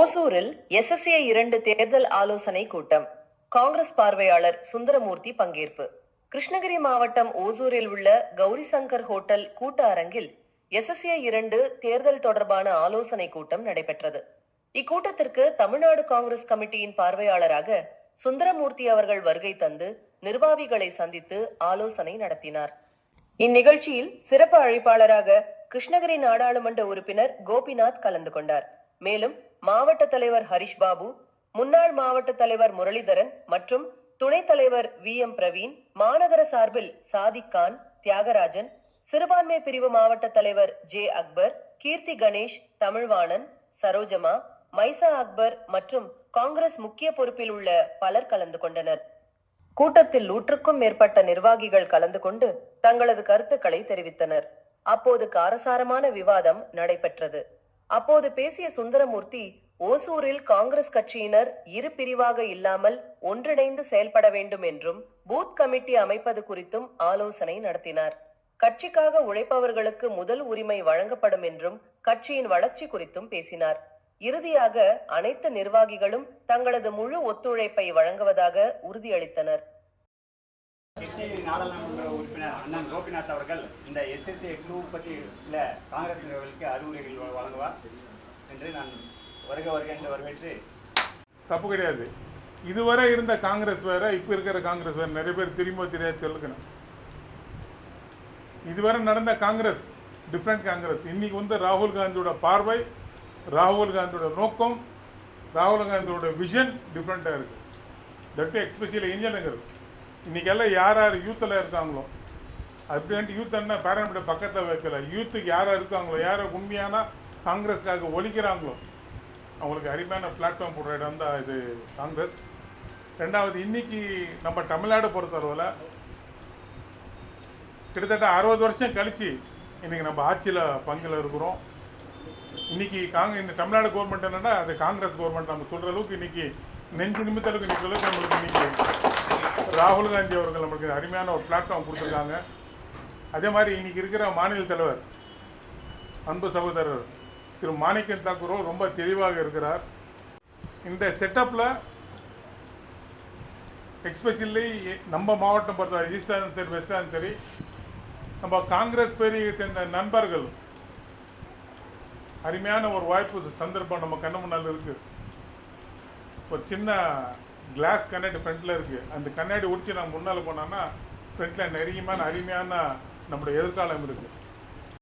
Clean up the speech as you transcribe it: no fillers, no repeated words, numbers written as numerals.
ஓசூரில் SSA 2 தேர்தல் ஆலோசனை கூட்டம். காங்கிரஸ் பார்வையாளர் சுந்தரமூர்த்தி பங்கேற்பு. கிருஷ்ணகிரி மாவட்டம் ஓசூரில் உள்ள கௌரிசங்கர் ஹோட்டல் கூட்ட அரங்கில் SSA 2 தேர்தல் தொடர்பான ஆலோசனை கூட்டம் நடைபெற்றது. இக்கூட்டத்திற்கு தமிழ்நாடு காங்கிரஸ் கமிட்டியின் பார்வையாளராக சுந்தரமூர்த்தி அவர்கள் வருகை தந்து நிர்வாகிகளை சந்தித்து ஆலோசனை நடத்தினார். இந்நிகழ்ச்சியில் சிறப்பு அழைப்பாளராக கிருஷ்ணகிரி நாடாளுமன்ற உறுப்பினர் கோபிநாத் கலந்து கொண்டார். மேலும் மாவட்ட தலைவர் ஹரிஷ் பாபு, முன்னாள் மாவட்ட தலைவர் முரளிதரன் மற்றும் துணைத் தலைவர் VM பிரவீன், மாநகர சார்பில் சாதிக் கான், தியாகராஜன், சிறுபான்மை பிரிவு மாவட்ட தலைவர் J அக்பர், கீர்த்தி கணேஷ், தமிழ்வாணன், சரோஜமா, மைசா அக்பர் மற்றும் காங்கிரஸ் முக்கிய பொறுப்பில் உள்ள பலர் கலந்து கொண்டனர். கூட்டத்தில் 100க்கும் மேற்பட்ட நிர்வாகிகள் கலந்து கொண்டு தங்களது கருத்துக்களை தெரிவித்தனர். அப்போது காரசாரமான விவாதம் நடைபெற்றது. அப்போது பேசிய சுந்தரமூர்த்தி, ஓசூரில் காங்கிரஸ் கட்சியினர் இரு பிரிவாக இல்லாமல் ஒன்றிணைந்து செயல்பட வேண்டும் என்றும் பூத் கமிட்டி அமைப்பது குறித்தும் ஆலோசனை நடத்தினார். கட்சிக்காக உழைப்பவர்களுக்கு முதல் உரிமை வழங்கப்படும் என்றும் கட்சியின் வளர்ச்சி குறித்தும் பேசினார். இறுதியாக அனைத்து நிர்வாகிகளும் தங்களது முழு ஒத்துழைப்பை வழங்குவதாக உறுதியளித்தனர். கிருஷ்ணகிரி நாடாளுமன்ற உறுப்பினர் அண்ணன் கோபிநாத் அவர்கள் இந்த SSA 2 பற்றி சில காங்கிரஸ் நிர்வாகிகளுக்கு அறிவுரைகள் வழங்குவார் என்று நான் வருக என்று வரவேற்று. தப்பு கிடையாது. இதுவரை இருந்த காங்கிரஸ் வேற, இப்போ இருக்கிற காங்கிரஸ் வேற. நிறைய பேர் திரும்ப தெரியாது சொல்லுக்கணும். இதுவரை நடந்த காங்கிரஸ் டிஃப்ரெண்ட் காங்கிரஸ். இன்னைக்கு ராகுல் காந்தியோட பார்வை, ராகுல் காந்தியோட நோக்கம், ராகுல் காந்தியோட விஷன் டிஃப்ரெண்ட்டாக இருக்குது. தட் எக்ஸ்பெஷலி இளைஞர்கள் இன்றைக்கெல்லாம் யார் யார் யூத்தில் இருக்காங்களோ, அப்படின்ட்டு யூத் என்ன பேரண்ட பக்கத்தில் வைக்கல, யூத்துக்கு யாராக இருக்காங்களோ, யாரை உண்மையான காங்கிரஸுக்காக ஒழிக்கிறாங்களோ அவங்களுக்கு அருமையான பிளாட்ஃபார்ம் போடுற இடம் தான் இது காங்கிரஸ். ரெண்டாவது, இன்றைக்கி நம்ம தமிழ்நாடு பொறுத்தளவில் கிட்டத்தட்ட 60 வருஷம் கழித்து இன்றைக்கி நம்ம ஆட்சியில் பங்கில் இருக்கிறோம். இன்றைக்கி இந்த தமிழ்நாடு கவர்மெண்ட் என்னென்னா அது காங்கிரஸ் கவர்மெண்ட் நம்ம சொல்கிற அளவுக்கு இன்றைக்கி நெஞ்சு நிமித்தளவுக்கு இன்றைக்கி அளவுக்கு நம்மளுக்கு இன்றைக்கி ராகுல் காந்தி அவர்கள் நம்மளுக்கு அருமையான ஒரு பிளாட்ஃபார்ம் கொடுத்துருக்காங்க. அதே மாதிரி இன்றைக்கி இருக்கிற மாநில தலைவர் அன்பு சகோதரர் திரு மாணிக்கம் தாக்கூரும் ரொம்ப தெளிவாக இருக்கிறார். இந்த செட்டப்பில் எக்ஸ்பெஷலி நம்ம மாவட்டம் பொறுத்தவரை ஈஸ்டாலும் சரி வெஸ்டாலும் சரி, நம்ம காங்கிரஸ் பேரியை சேர்ந்த நண்பர்கள் அருமையான ஒரு வாய்ப்பு சந்தர்ப்பம் நம்ம கண்ணு முன்னால் இருக்குது. ஒரு சின்ன கிளாஸ் கண்ணாடி ஃப்ரண்ட்டில் இருக்குது. அந்த கண்ணாடி உடிச்சு நம்ம முன்னால் போனோன்னா ஃப்ரண்ட்டில் நிறையமான அருமையான நம்முடைய எதிர்காலம் இருக்குது.